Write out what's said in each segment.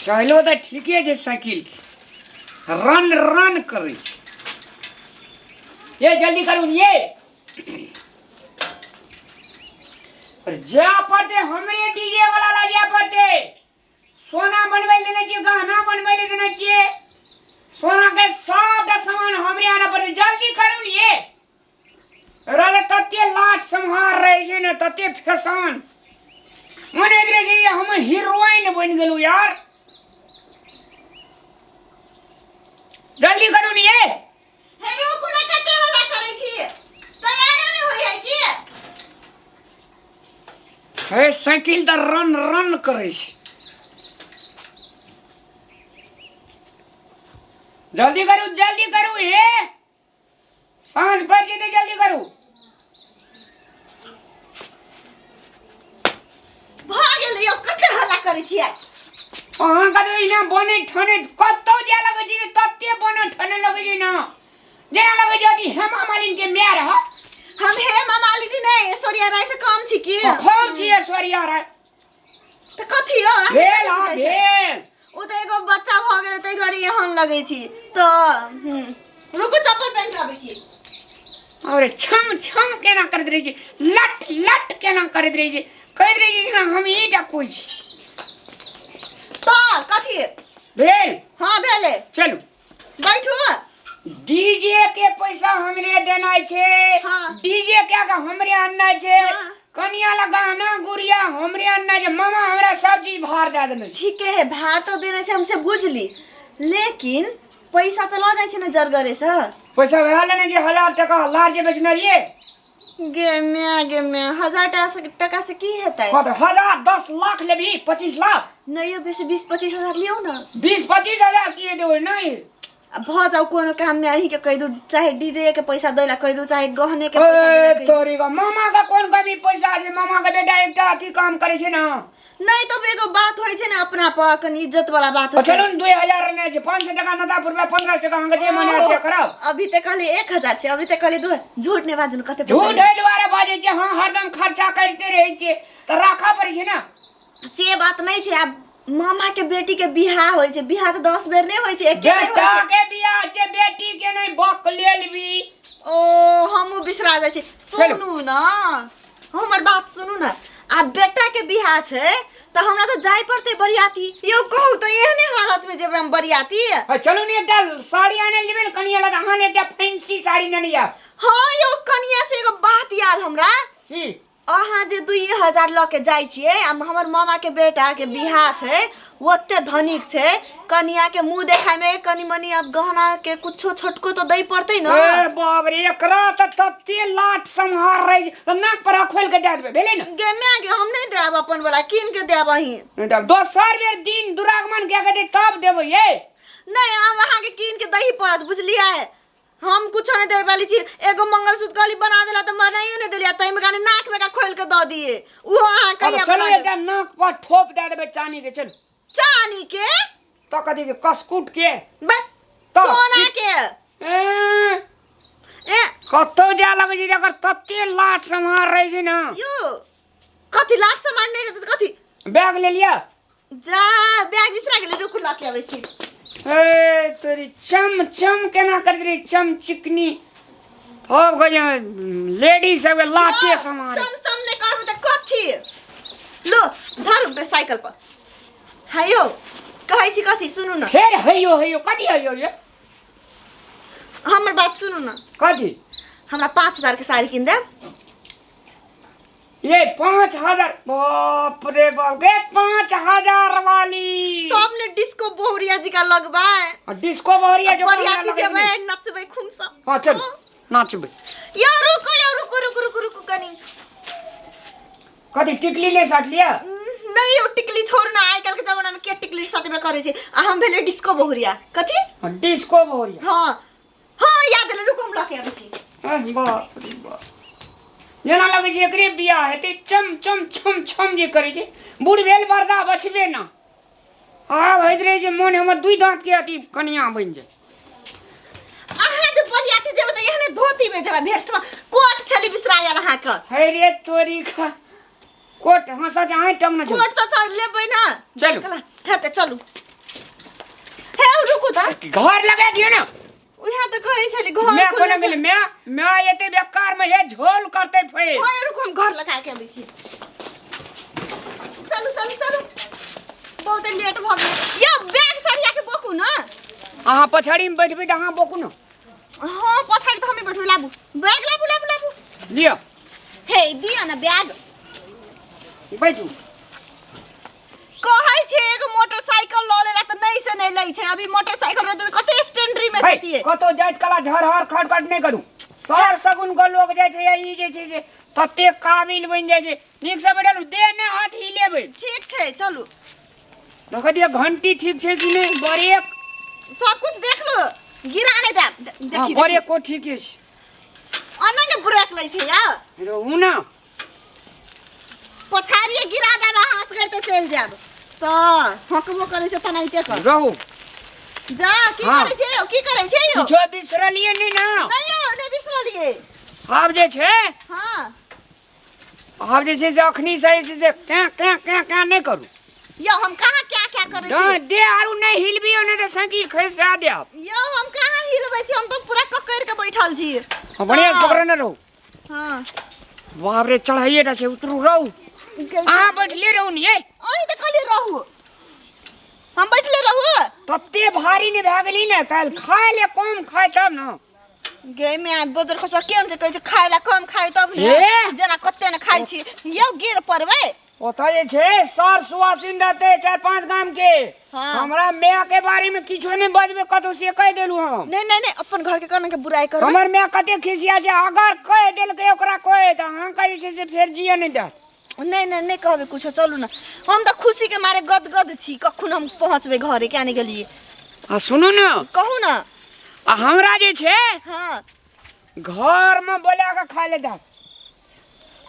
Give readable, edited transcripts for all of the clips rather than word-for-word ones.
चलो तो ठीके छै साइकिल रन रन करे ये जल्दी करू ये जा पड़ते हमरे डीजे वाला लगे पड़ते सोना बनवे देना चाहिए गहना बनवे देना चाहिए सोना के सब सामान हमरे आना पड़ते जल्दी करू ये रे तते लाट संहार रहे छै ने तते फैशन मने इधर से हम हीरोइन बन गेलु यार जल्दी करू ये हे रुकू ना कते हल्ला करै छी तैयार नै होय है की हे साइकिल त रन रन करे छै जल्दी करू हे सांझ पड़ जेते जल्दी करू भाग गेलै यो कते हल्ला करै छी अहाँ का इना बने ठने कत्तो जे लगे छै तत्ते बने ठने लगे छै ना जेना लगे छै कि हेमा मालिनी के मेयर ह हम हेमा मालिनी नै ऐश्वर्या राय से कम छी की खूब छी ऐश्वर्या राय त कथि हो भेल आ भेल ओ त एगो बच्चा भ गेलै तै दुआरे एहन लगै छी त रुकू चप्पल पहन के आबै छी और छम छम केना करत रही छै लट लट केना करत रही छै कहत रही छै हम ईटा कोइ छी त कथि भेल हां भेले चलू बैठू डीजे के पैसा हमरे देना छे हाँ। डीजे क्या का हमरे अन्ना छे हाँ। कनिया लगाना गुड़िया हमरे अन्ना छे मामा हमरा सब चीज भार दे देने ठीक है भार तो देने से हमसे बुझली लेकिन पैसा तो ल जाय छै न जरगरे से पैसा भेल ने जे 1000 टका लार जे बेचने रहिए गे मैं 1000 टका से की हेतै कत 1000 10 लाख लेबी 25 लाख नहीं बेसी 20-25 हजार लियो न 20-25 हजार किए देबै नहीं भ जाऊ कोनो काम में अही के कह दू चाहे डीजे के पैसा दैला कह दू चाहे गहने के पैसा दैला तोरी का मामा का कोन कभी पैसा छै मामा का बेटा एकटा अथी काम करे छै ना नहीं तो एगो बात होय छै ना अपना पर कनी इज्जत वाला बात होय चलू 2000 ने छै 500 टका नदापुर में 15 टका हम जे मने से करब अभी तक कहले 1000 छै अभी तक कहले 2 झूठ ने बाजू कते पैसा झूठ है द्वारा बाजे छै हां हरदम खर्चा करते रहे छै त राखा पड़ै छै ना से बात नहीं छै अब मामा के बेटी के बियाह होय छै बियाह तो 10 बेर नहीं होय छै एक बेर होय बेटा छै के बियाह छै बेटी के नहीं बक लेलबी ओ हमहु बिसरा जाय छी सुनू ना हमर बात सुनू ना आ बेटा के बियाह छै त हमरा तो जाय पड़ते बरियाती यो कहू त एहने हालत में जेबे हम बरियाती चलू ने एकटा साड़ी आने लेबे कनिया लगा हां एकटा फैंसी साड़ी न लिया हां यो कनिया से एगो बात याद हमरा की अहाँ जे 2000 ल के जाय छिए आ हमर मामा के बेटा के बियाह छै ओते धनिक छै कनिया के मुंह देखाय में कनी मनी अब गहना के कुछो छोटको तो दई पड़तै न ए बाप रे एकरा त तत्ते लाट संहार रही त नाक पर खोल के दे देबे भेले न गे मैं गे हम नहीं देब अपन वाला किन के देब अही तब दोसर बेर दिन दुरागमन के कहते तब देबो ये नहीं हम अहाँ के किन के दही पड़त बुझलिए हम कुछ नहीं दे वाली छी एगो मंगलसूत्र गली बना देला त बनाइए नहीं देलिया तई में गाने नाक में का खोल के द दिए वो अहाँ कहिया चलो एकटा नाक पर ठोप दे देबे चानी के चल चानी के तो कथी के कसकुट के तो सोना के ए कतो जा लगे छै अगर तत्ते लाट संहार रहे छै ना यो कथि लाट सामान नहीं रहत कथि बैग ले लिया जा बैग बिसरा गेले रुकु ला के आबै छी ए तोरी चम चम केना कर रे चम चिकनी अब गजे लेडीज सब लाटे समान चम चम ने कहू त कथि लो धर पे साइकिल पर हायो कहै छी कथि सुनू ना फेर हइयो कथी हइयो ये हमर बात सुनू ना कथी हमरा 5000 के साड़ी किन दे ये 5000 बाप रे बाप रे 5000 वाली तो हमने डिस्को बोहरिया जी का लगवाए और डिस्को बोहरिया जो बरियाती जेबे नचबे खुमसा हां चल नाचबे या रुको कनी कथी टिकली ले साट लिया नहीं ओ टिकली छोड़ ना आइ काल के जमाना में के टिकली सटबे करे छै आ हम भेले डिस्को बोहरिया कथी डिस्को बोहरिया हां याद ले रुको हम लाके आबै छी बाप रे बाप जेना लगे छै एकरे बियाह हेते चम चम छम छम जे करे छै बूढ़ भेल बरदा बचबे ना आब होइत रहे जे मोन हमर दुई दांत के अथी कनिया बन जाय अहाँ जे बरियाती जेबे त एहने धोती में जेबे भेस्ट में कोट छली बिसरायल अहाँ के हे रे तोरी का कोट हां सच आइ टम न कोट तो चल लेबै ना चलू हेते चलू घर लगा दियो ना उहाँ त कहै छली घर मैं खुले कोना मिले मैं एते बेकार में हे झोल करते फे ओए रुक हम घर लगा के अबै छी चलू चलू चलू बहुत लेट भ गेल यो बैग सरिया के बोकू न अहाँ पछाड़ी में बैठबे त अहाँ बोकू न हां पछाड़ी त हमें बैठू लाबू बैग लाबू लियो हे दियो न बैग बैठू कहै छै एगो मोटरसाइकिल ल लेला त नहीं से नहीं लै छै अभी मोटरसाइकिल रहत त कते स्टैंडरी में जतिए कतो जाइत कला झरहर खटखट नहीं करू सर सगुन को लोग जाय छै ई जे छै से तते काबिल बन जाय छै नीक से बैठल दे ने हाथ ही लेबै ठीक छै चलू देख दिया घंटी ठीक छै कि नहीं ब्रेक सब कुछ देख लो गिरा नहीं दे देखी ब्रेक को ठीक है अन्ना के ब्रेक लै छै या रहू ना पछाड़िए गिरा देबा हाथ करते चल जाब त हकबो करे छै तनाइते कर रहू जा की करे छै यो की करे छै यो जो बिसरलिए नहीं ना नहीं यो नहीं बिसरलिए आब जे छै हां आब जे छै से अखनी सही से क्या नहीं करू यो हम कहां क्या करे छी दे आरू नहीं हिलबियो नहीं त साइकिल खसा देब यो हम कहां हिलबै छी हम तो पूरा ककर के बैठल छी बढ़िया पकड़ न रहू हां बाप रे चढ़ाइए टा छै उतरू रहू अहाँ बैठले रहू नहीं ओही त खाली रहू हम बैठले रहू तते भारी ने भए गेली ने काल खाए ले कम खाए तब न गे में आ बोदर खसवा केन से कहै छै खाय ला कम खाय तब ने जना कते न खाइ छी यो गिर परबै ओतऽ जे छै सर सुवासिन रहते 4-5 गाम के हाँ। हमरा माय के बारे में किछो नहीं बजबे कतौ से कह देलू हम नहीं अपन घर के कहना के बुराई कर हमर माय कते खिसिया छै अगर कह देल के ओकरा कहे त अहाँ कहै छै से फेर जिए नहीं दे नहीं कहबे कुछ चलू ना हम तो खुशी के मारे गदगद छी कखन हम पहुंचबे घरे क्या नहीं गेलिए आ सुनू ना कहू ना आ हमरा जे छै हां घर में बोला के खा ले दा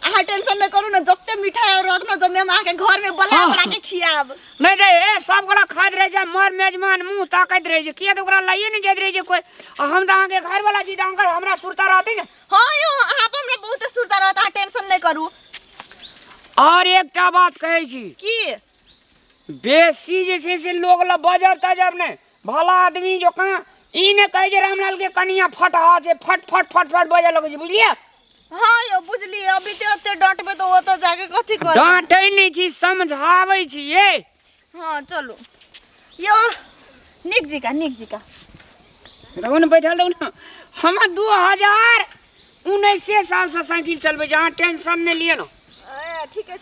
अहाँ टेंशन न करू ना जत्ते मिठाई और रत ना जमे हम आके घर में बला के खियाब नहीं दे ए सब गोला खाद रहे छै मर मेजमान मुंह ताकत रहे छै किया त ओकरा लाइए नहीं जात रहे छै कोई आ हम त अहाँ के घर वाला छी त अंकल हमरा सुरता रहते ने हां यो अहाँ पर हमरा बहुत सुरता रहत अहाँ टेंशन नहीं करू और एकटा बात कहै छी की बेसी जे छै से लोग ला बजब तजब नहीं भला आदमी जोका ई ने कहे जे रामलाल के कनिया फटहा छै फट फट फट फट बजे लगे छै बुझलिए हां यो बुझली अभी ते ओते डांटबे तो ओतो जाके कथि कर डांटै नहीं छी समझाबै छी ये हां चलो यो निक जी का रहू ने बैठल रहू ना हम 2019 साल से साइकिल चलबै जहाँ टेंशन नहीं लिए ना ठीक है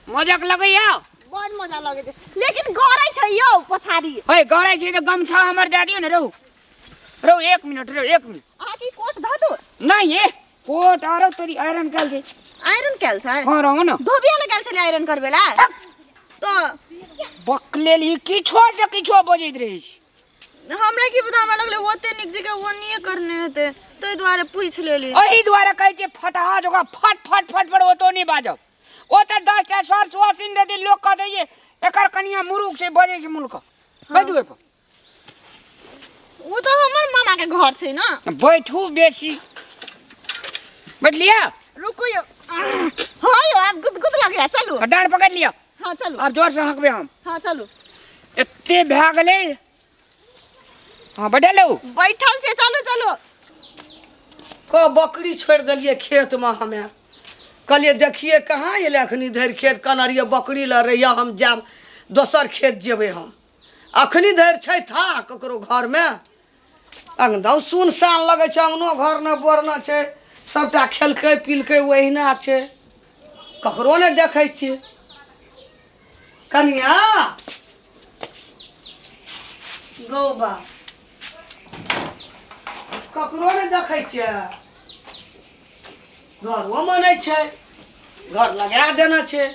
मजाक लगैया बहुत मजा लगे छै लेकिन गरै छै यो पछाड़ी है गरै छै त गमछा हमर दे दियो ने रहू 1 मिनट आ की कोट ध दो नहीं ये कोट आरो तोरी आयरन कल छै आयरन कैल छै हां रहू ना धोबिया लगाल छले आयरन करबेला तो बकलेली किछो से किछो बजैत रहे छी हमरा की पता हमरा लगले ओते निक जी के वो नहीं करने हेते तै द्वारे पूछ लेली एही द्वारे कहै छै फटहा जगह फट फट फट पर ओतो नहीं बाजब ओ त 10 टा सर सुवासिन दे लोग कह दै एकर कनिया मुरुक से बजै छै मुल्क बैठू पे वो तो हमर मामा के घर छै ना बैठू बेसी बैठ लिया रुको यो हां यो अब गुदगुद लगे चलो डांड पकड़ लिया हां चलो अब जोर से हकबे हम हां चलो एते भए गेलै हां बैठे लो बैठल छै चलो को बकरी छोड़ दिलिए खेत में हमें कहलिए देखिए कहाँ ये अखनी धरि खेत कनरिए बकरी ल रहिए हम जाब दोसर खेत जेबे हम अखनी धरि छै था ककरो घर में एकदम सुनसान लगे छै अंगनो घर न बोरना छै सबटा खेलकै पिलकै ओहिना छै ककरो ने देखै छियै कनिया गौबा ककरो ने देखै छियै घरो में नहीं छै घर लगा देना छै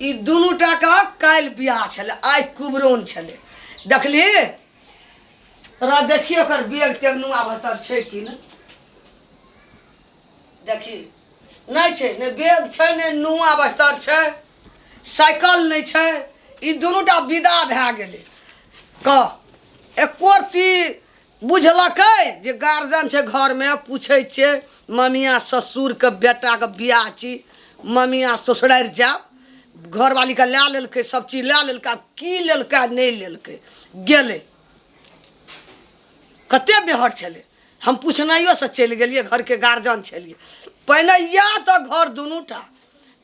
ई दुनू टा का काल बियाह छले आइ कुबरोन छले देखली रा देखिए ओकर बेग तेग नुआ भतर छै कि न देखी नहीं छै ने बेग छै ने नुआ भतर छै साइकिल नहीं छै ई दुनू टा विदा भए गेलै कह एको रती बुझलकै जे गार्जियन छै घर में पूछे छै ममिया ससुर के बेटा के बियाह छी ममिया ससुरारि जाब घरवाली के लै लेलकै, सब चीज लै लेलकै, की लेलकै नहीं लेलकै, गेलै। कते बेहर छलै, हम पूछनाइयो से चलि गेलिए, घर के गार्जियन छलिए। पहिने या तो घर दुनूटा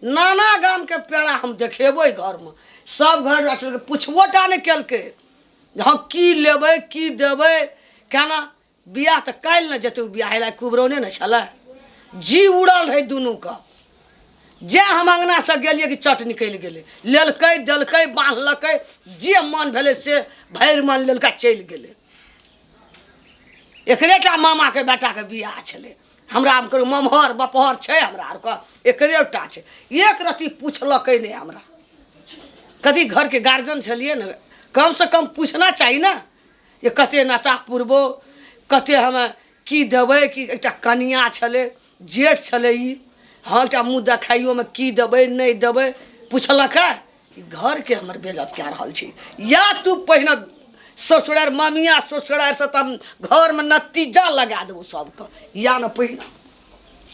नाना गाम के पेड़ा हम देखेबै घर में, सब घर पूछबो टा नहीं केलकै हम की लेबै की देबै। केना बियाह तो काल्हि न जेतै, बियाह ला कुबरौने न छलै, जी उड़ल रहे दुनू का। जे हम अंगना से गेलिए कि चट निकलि गेलै, लेलकै देलकै बांधलकै, जे मन भेलै से भरि मन लेलकै चलि गेलै। एकरेटा मामा के बेटा के बियाह छलै, हमरा ममहर बपहर छै हमरा आरके एकरेटा छै। एक रत्ती पूछलकै नहीं हमरा, कथी घर के गार्जियन छलिए न, कम से कम पूछना चाहिए ना, ये कते नाता पुरबो, कते हमें की देबै, कि एकटा कनिया छलै जेठ छलै ई, हाँ एकटा मुँह देखाइयो में की देबै नहीं देबै पूछलक है। घर के हमर बेइज्जत कए रहल छी। या तू पहिने ससुरार ममिया ससुरार से तब घर में नतीजा लगा देबो सबके, या न पहिने